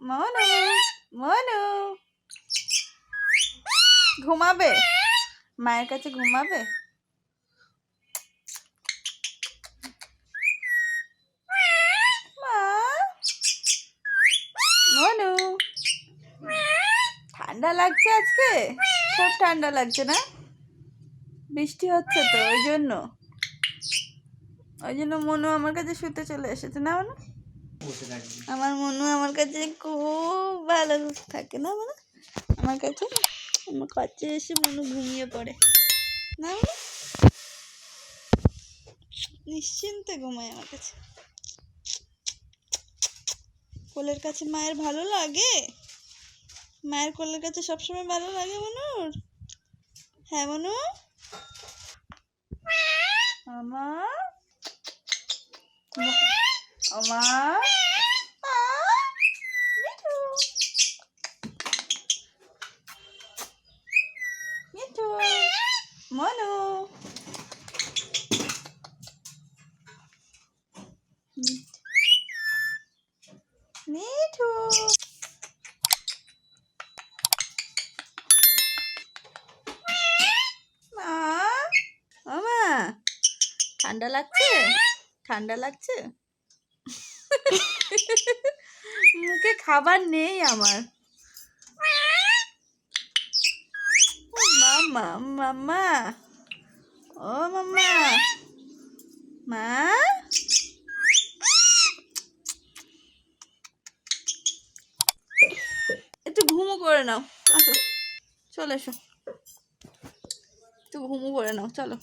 মনু মনু ঘুমাবে, মায়ের কাছে ঘুমাবে। মনু ঠান্ডা লাগছে আজকে, খুব ঠান্ডা লাগছে না? বৃষ্টি হচ্ছে তো ওই জন্য মনু আমার কাছে শুতে চলে এসেছে না? মনু আমার মনু আমার কাছে খুব ভালো থাকে না? মনু আমার কাছে এসে মনু ঘুমিয়ে পড়ে না? নিশ্চিন্তে ঘুমায় আমার কাছে। কোলের কাছে মায়ের ভালো লাগে, মায়ের কোলের কাছে সবসময় ভালো লাগে মনুর। হ্যাঁ মনু আমার আমার মিঠু মিঠু মনু মিঠু মামা ঠান্ডা লাগছে, ঠান্ডা লাগছে। মুখে খাবার নেই আমার। মামা মামা ও মামা মা একটু ঘুমো করে নাও, আসো চলে এসো, একটু ঘুমো করে নাও, চলো।